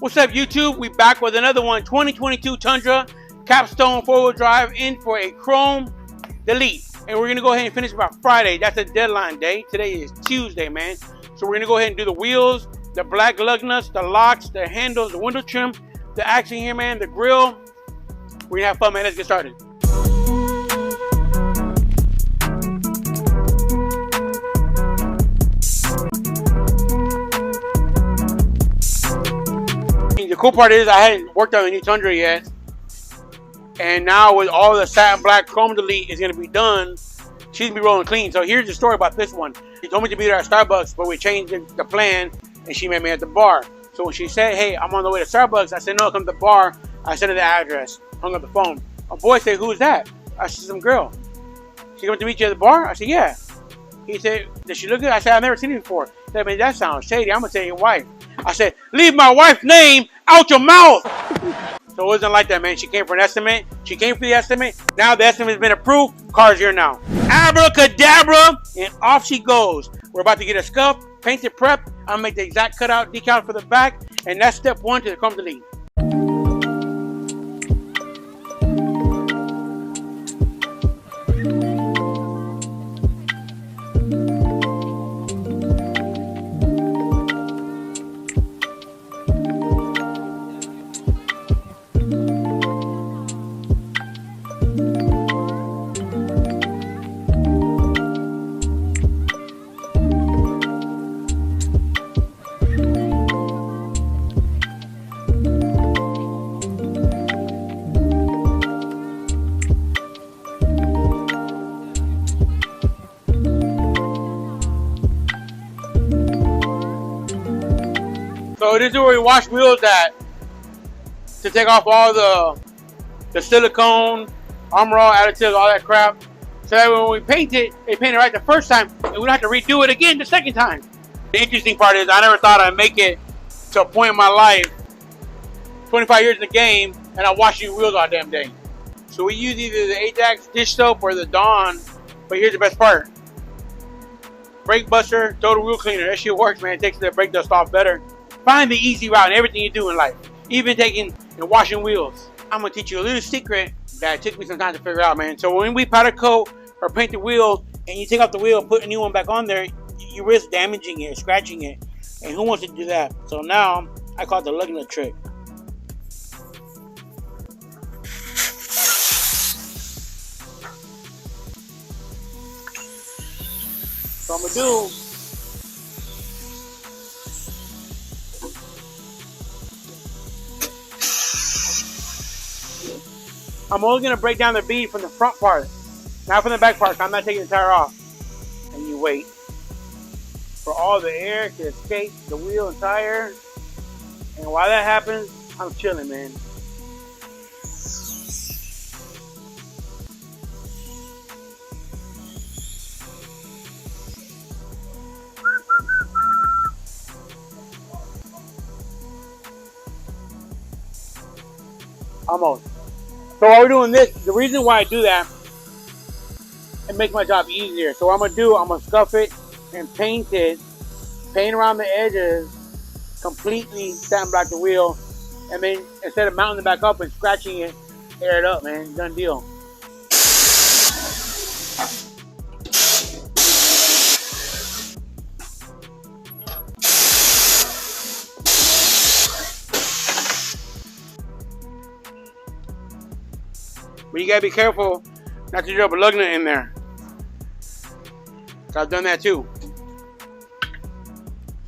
What's up, YouTube? We back with another one. 2022 Tundra Capstone 4-wheel drive in for a chrome delete. And we're going to go ahead and finish by Friday. That's a deadline day. Today is Tuesday, man. So we're going to go ahead and do the wheels, the black lug nuts, the locks, the handles, the window trim, the action here, man, the grill. We're going to have fun, man. Let's get started. The cool part is I hadn't worked on the new Tundra yet, and now with all the satin black chrome delete is going to be done, she's going to be rolling clean. So here's the story about this one. She told me to be there at Starbucks, but we changed the plan, and she met me at the bar. So when she said, hey, I'm on the way to Starbucks, I said, no, come to the bar. I sent her the address, hung up the phone. A boy said, who's that? I said, some girl. She coming to meet you at the bar? I said, yeah. He said, does she look good? I said, I've never seen her before. He said, man, that sounds shady. I'm going to tell your wife. I said, leave my wife's name out your mouth. So it wasn't like that, man. She came for an estimate. She came for the estimate. Now the estimate has been approved. Car's here now. Abracadabra, and off she goes. We're about to get a scuff, paint it, prep. I'm going to make the exact cutout decal for the back. And that's step one to the chrome delete. So this is where we wash wheels at to take off all the silicone, Armor All additives, all that crap. So that when we paint it, they paint it right the first time, and we don't have to redo it again the second time. The interesting part is I never thought I'd make it to a point in my life, 25 years in the game, and I wash these wheels all damn day. So we use either the Ajax dish soap or the Dawn, but here's the best part. Brake buster, total wheel cleaner. That shit works, man. It takes the brake dust off better. Find the easy route in everything you do in life, even taking and washing wheels. I'm gonna teach you a little secret that took me some time to figure out, man. So when we powder coat or paint the wheel and you take off the wheel and put a new one back on there, you risk damaging it, scratching it. And who wants to do that? So now I call it the lug nut trick. So I'm gonna do, I'm only going to break down the bead from the front part, not from the back part. I'm not taking the tire off. And you wait for all the air to escape the wheel and tire. And while that happens, I'm chilling, man. Almost. So while we're doing this, the reason why I do that, it makes my job easier. So what I'm going to do, I'm going to scuff it and paint it, paint around the edges, completely sandblock the wheel, and then instead of mounting it back up and scratching it, air it up, man. Done deal. But you gotta be careful not to drop a lug nut in there. So I've done that too.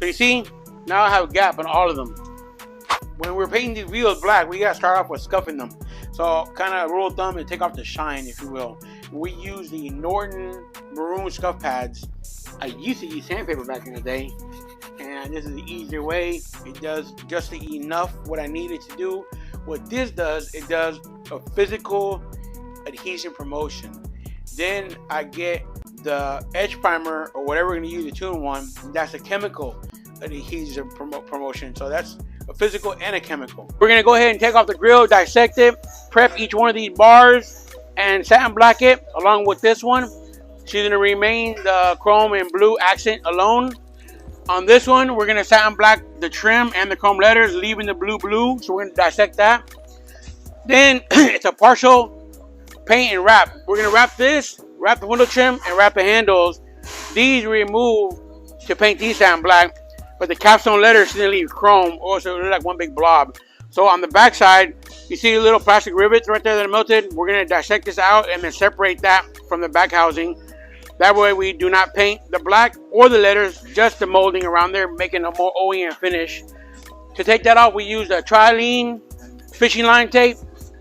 So you see, now I have a gap on all of them. When we're painting these wheels black, we gotta start off with scuffing them. So kind of rule of thumb and take off the shine, if you will. We use the Norton maroon scuff pads. I used to use sandpaper back in the day, and this is the easier way. It does just enough what I needed to do. What this does, it does a physical adhesion promotion. Then I get the edge primer or whatever we're going to use, the 2-in-1. That's a chemical adhesion promotion. So that's a physical and a chemical. We're going to go ahead and take off the grill, dissect it, prep each one of these bars, and satin black it along with this one. She's going to remain the chrome and blue accent alone. On this one, we're gonna satin black the trim and the chrome letters, leaving the blue. So we're gonna dissect that. Then it's a partial paint and wrap. We're gonna wrap this, wrap the window trim, and wrap the handles. These remove to paint these satin black, but the capstone letters still leave chrome, or so it looks like one big blob. So on the back side, you see the little plastic rivets right there that are melted. We're gonna dissect this out and then separate that from the back housing. That way we do not paint the black or the letters, just the molding around there, making a more OEM finish. To take that off, we use a trilene fishing line tape,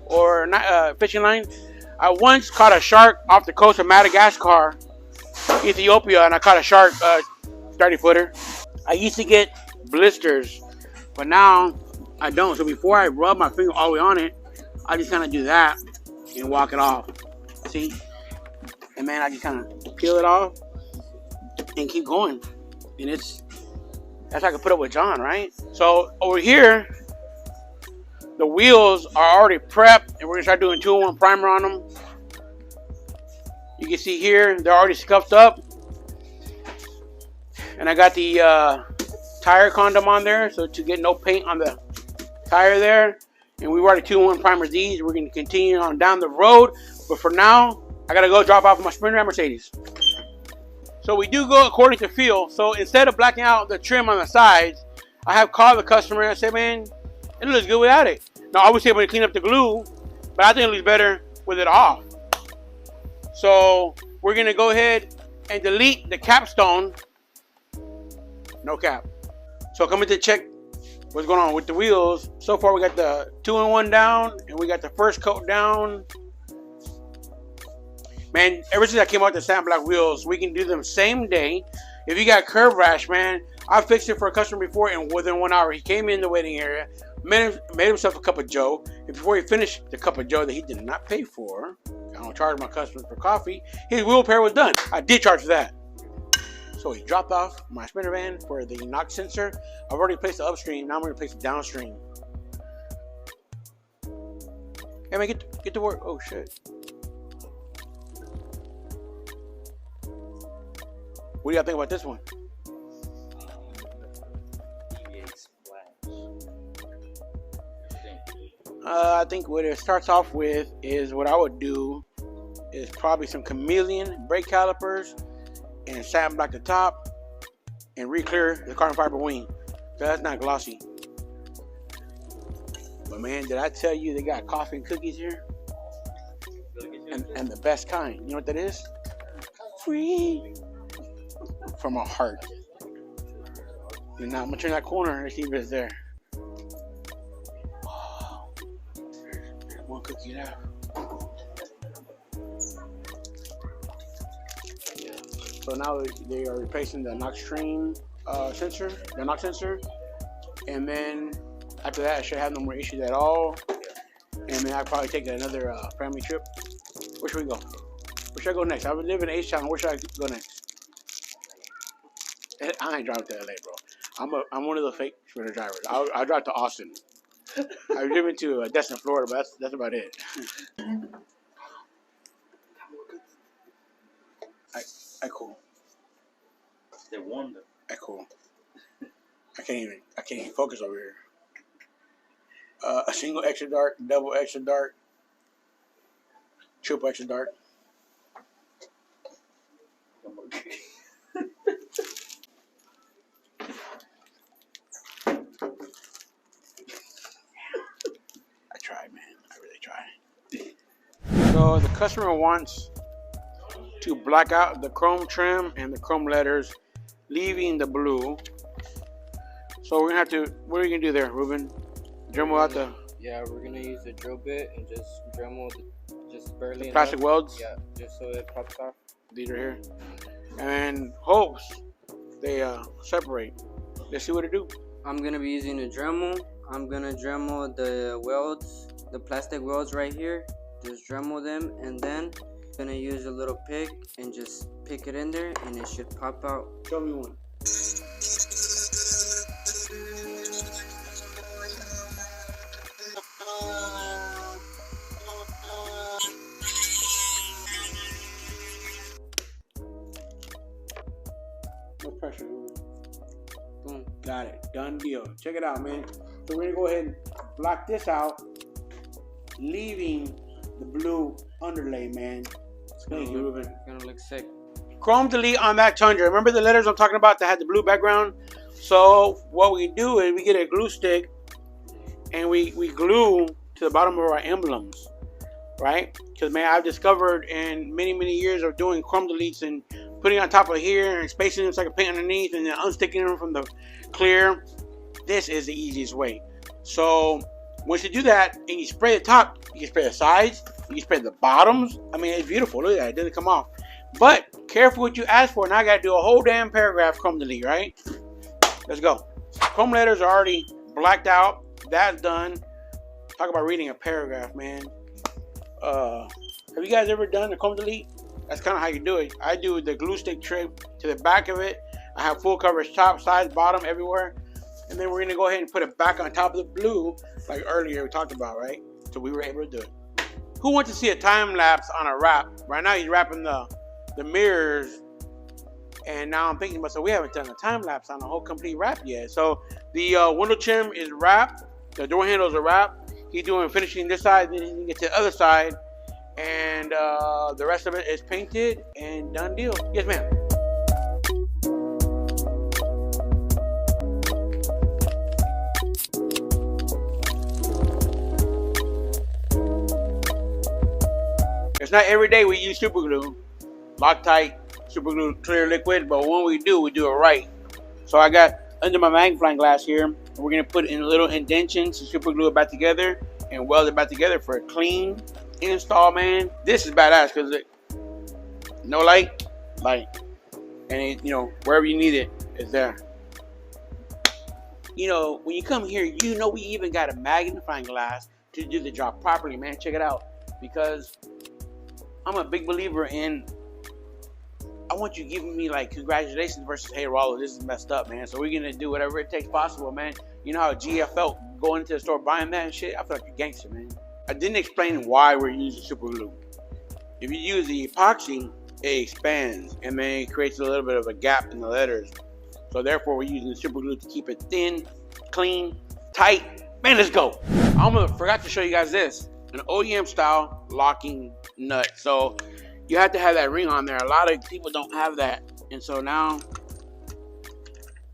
or not fishing line. I once caught a shark off the coast of Madagascar, Ethiopia, and I caught a shark, 30-footer. I used to get blisters, but now I don't. So before I rub my finger all the way on it, I just kind of do that and walk it off. See? And man, I just kind of peel it off and keep going. And that's how I can put up with John, right? So over here, the wheels are already prepped, and we're gonna start doing 2-in-1 primer on them. You can see here, they're already scuffed up. And I got the tire condom on there, so to get no paint on the tire there. And we've already 2-in-1 primers these. We're gonna continue on down the road. But for now, I gotta go drop off my Sprinter and Mercedes. So we do go according to feel. So instead of blacking out the trim on the sides, I have called the customer and I said, man, it looks good without it. Now obviously I'm gonna clean up the glue, but I think it looks better with it off. So we're gonna go ahead and delete the capstone. No cap. So coming to check what's going on with the wheels. So far we got the 2-in-1 down, and we got the first coat down. Man, ever since I came out the satin black wheels, we can do them same day. If you got curb rash, man, I fixed it for a customer before, and within 1 hour, he came in the waiting area, made himself a cup of joe, and before he finished the cup of joe that he did not pay for, I don't charge my customers for coffee, his wheel repair was done. I did charge for that. So he dropped off my sprinter van for the knock sensor. I've already placed the upstream, now I'm going to place it downstream. Hey man, get to work. Oh shit. What do y'all think about this one? I think what it starts off with is what I would do is probably some chameleon brake calipers and satin black the top and re-clear the carbon fiber wing. So that's not glossy. But man, did I tell you they got coffee and cookies here? And the best kind. You know what that is? Free. From my heart. And now I'm gonna turn that corner and see if it's there. Oh, there's one cookie left. So now they are replacing the knock stream sensor, the knock sensor, and then after that I should have no more issues at all. And then I'll probably take another family trip. Where should we go? Where should I go next? I would live in H-Town. Where should I go next? I ain't driving to LA, bro. I'm one of the fake Sprinter drivers. I'll drive to Austin. I've driven to Destin, Florida, but that's about it. I cool. They warmed them. I cool. I can't even focus over here. A single extra dark, double extra dark, triple extra dark. I tried, man. I really tried. So the customer wants to black out the chrome trim and the chrome letters, leaving the blue. So we're gonna have to. What are you gonna do there, Ruben? Dremel out the. Yeah, we're gonna use the drill bit and just Dremel just barely the plastic enough. welds. Yeah, just so it pops off. These are here, and hopes they separate. Let's see what it do. I'm gonna be using a Dremel. I'm gonna Dremel the welds, the plastic welds right here. Just Dremel them, and then I'm gonna use a little pick and just pick it in there, and it should pop out. Show me one. No pressure. deal. Check it out, man. So we're gonna go ahead and block this out, leaving the blue underlay, man. Thank you, Ruben. It's gonna look sick. Chrome delete on that Tundra. Remember the letters I'm talking about that had the blue background? So what we do is we get a glue stick and we glue to the bottom of our emblems, right? Because, man, I've discovered in many years of doing chrome deletes and putting on top of here and spacing them so I can paint underneath and then unsticking them from the clear, this is the easiest way. So once you do that and you spray the top, you can spray the sides, you can spray the bottoms. I mean, it's beautiful. Look at that. It doesn't come off. But careful what you ask for. Now I got to do a whole damn paragraph chrome delete, right? Let's go. Chrome letters are already blacked out. That's done. Talk about reading a paragraph, man. Have you guys ever done a chrome delete? That's kind of how you do it. I do the glue stick trick to the back of it. I have full coverage top, sides, bottom, everywhere. And then we're going to go ahead and put it back on top of the blue like earlier we talked about, right? So we were able to do it. Who wants to see a time lapse on a wrap? Right now he's wrapping the mirrors. And now I'm thinking about, so we haven't done a time lapse on a whole complete wrap yet. So the window trim is wrapped. The door handles are wrapped. He's doing finishing this side, then he can get to the other side. And the rest of it is painted and done deal. Yes, ma'am. It's not every day we use super glue, Loctite, super glue, clear liquid, but when we do it right. So I got under my magnifying glass here, we're gonna put in little indentions to super glue it back together and weld it back together for a clean install, man. This is badass because no light, and it, you know, wherever you need it, it's there. You know, when you come here, you know we even got a magnifying glass to do the job properly, man. Check it out, because I'm a big believer in, I want you giving me like congratulations versus, hey Rollo, this is messed up, man. So we're gonna do whatever it takes possible, man. You know how GF felt going into the store buying that and shit? I feel like a gangster, man. I didn't explain why we're using super glue. If you use the epoxy, it expands and then it creates a little bit of a gap in the letters. So therefore we're using the super glue to keep it thin, clean, tight. Man, let's go. I almost forgot to show you guys this. An OEM style locking nut. So you have to have that ring on there. A lot of people don't have that. And so now,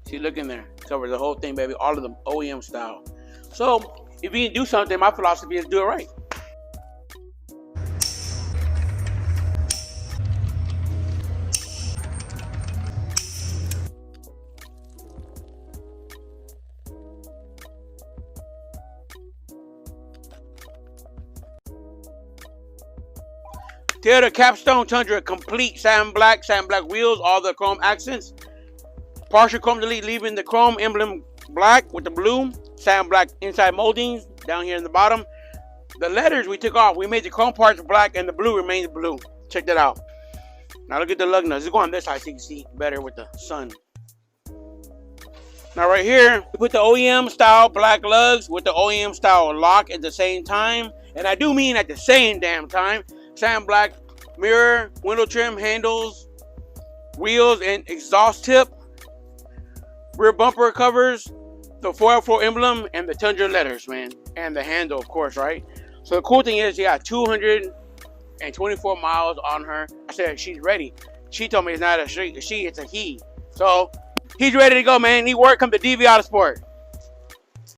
see, look in there. Covers the whole thing, baby. All of them OEM style. So if you can do something, my philosophy is do it right. Tundra Capstone Tundra complete satin black wheels, all the chrome accents. Partial chrome delete, leaving the chrome emblem black with the blue, satin black inside moldings down here in the bottom. The letters we took off, we made the chrome parts black and the blue remains blue. Check that out. Now look at the lug nuts. Let's go on this side so you can see better with the sun. Now right here, we put the OEM style black lugs with the OEM style lock at the same time. And I do mean at the same damn time. Satin black mirror, window trim, handles, wheels, and exhaust tip. Rear bumper covers, the 4L4 emblem, and the Tundra letters, man. And the handle, of course, right? So the cool thing is, you got 224 miles on her. I said, she's ready. She told me it's not a she, it's a he. So he's ready to go, man. He work, come to DV Autosport.